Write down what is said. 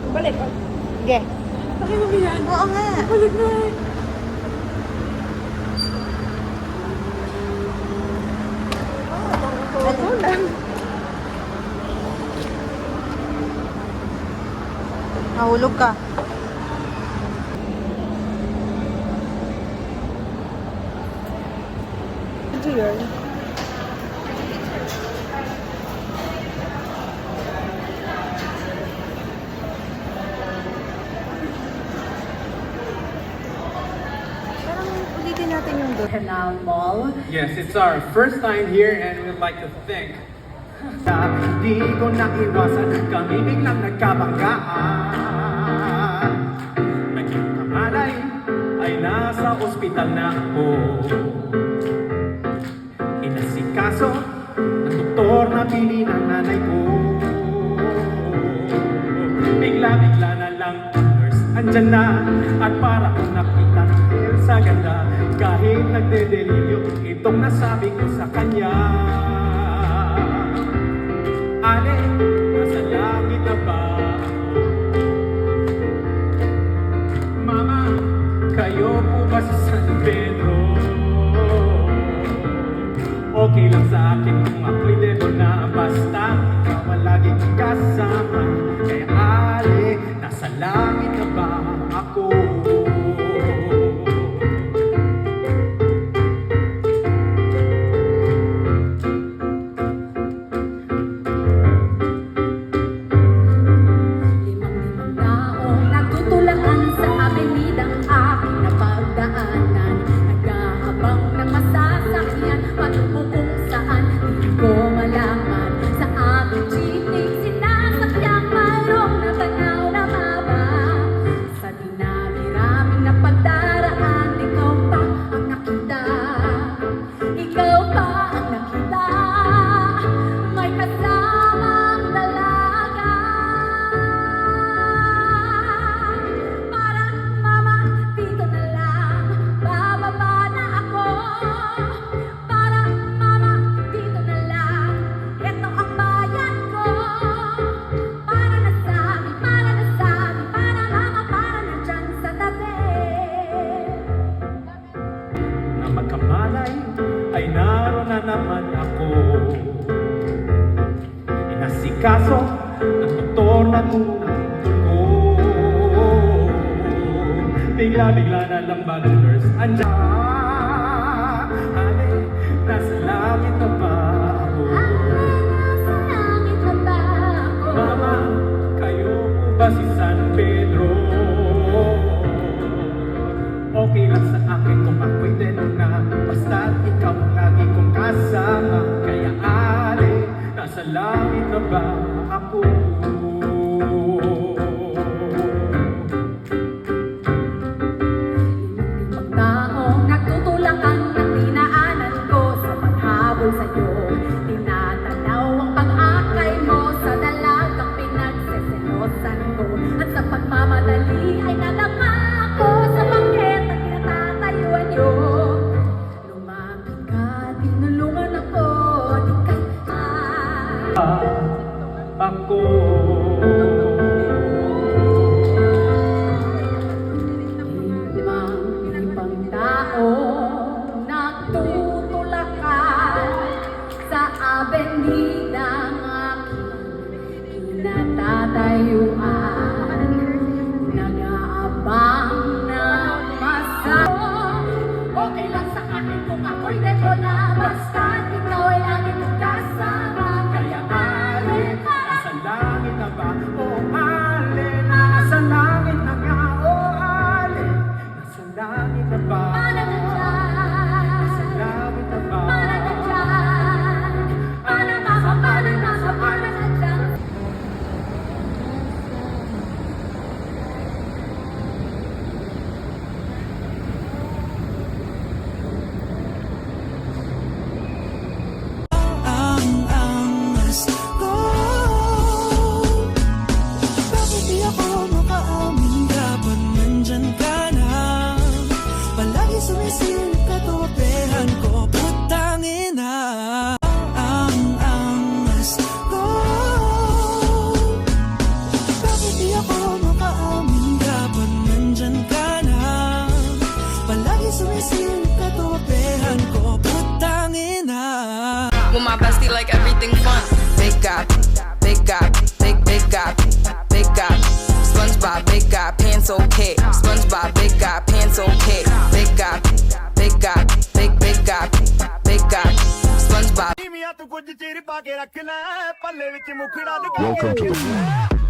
Balik. Sige. Bakit mo yan? Oo nga. Balik na eh. Ano lang? Nahulog ka. Ito yun. Parang ulitin natin yung doon. Canal Mall. Yes, it's our first time here and we'd like to thank. Di ko naiwasan, kami biglang nagkabanggaan. Naging kamalay ay nasa ospital na ako. Inasikaso ng doktor na pili ng nanay ko. Bigla-bigla na lang nurse andyan na. At para kong nakita ng Elsa ganda, kahit nagdedeliryo itong nasabi ko sa kanya. Ale, nasa langit na ba ako? Mama, kayo po ba sa San Pedro? Okay lang sa akin kung ako'y debo na, basta ikaw ang lagi kong kasama. Kaya ale, nasa langit na ba ako? Limang taong nagtutulakan sa abenidang aking napagdaanan. Nag-aabang ng masasakyan patungo kung saan di ko malaman. Sa aming jeepney sinasakyang mayroong natanaw na mama. Sa dinami-raming napagdaraan, ikaw pa ang nakita. Ikaw pa ang nakita. May kasamang dalaga. Parang mama, dito na lang, bababa na ako. Parang mama, dito na lang, eto ang bayan ko. Para na sa akin, para na sa akin, para mama, para na dyan sa tabi. Na magkamalay ay naroon na naman ako. Inasikaso ng doktor na tungkol ko. Bigla-bigla na lang ba ng nurse andyan? Ale, nasa langit na ba ako? Nasa langit na ba ako? Mama, kayo po ba si San Pedro? Okay lang sa akin kung ako'y denong na, basta ikaw ang lagi kong kasama. Kaya ale, nasa langit na ba ako? Limang taong nagtutulakan ng dinaanan ko sa paghabol sa'yo. Tinatanaw ang pag-akay mo sa dalagang pinagseselosan ko. At sa pagmamadali ay nadama ako sa bangketa kinatatayuan niyo. Lumapit ka, tinulungan ako, di kaya Ako. Limang taong nagtutulakan sa abenidang aking kinatatayuan. Nag-aabang ng masaya. Okay lang sa akin kung ako'y debo na, basta ikaw ay lagi kong kasama. Kaya ale, nasa langit na ba? O ale, nasa langit na nga. O ale, nasa langit na ba? Para na dyan, Nasa langit na ba? para na dyan, para mama, para nasa, para na dyan. ang angas ko. we like everything fun. Big guy, big guy, big guy, big guy. SpongeBob, big guy, pants okay. SpongeBob, big guy, pants okay. Big guy, big guy, big guy, big guy. SpongeBob. ਤੂੰ ਕੁਝ ਚਿਰ ਪਾ ਕੇ ਰੱਖ ਲੈ ਪੱਲੇ ਵਿੱਚ ਮੁਖੜਾ ਲੁਕਾ ਕੇ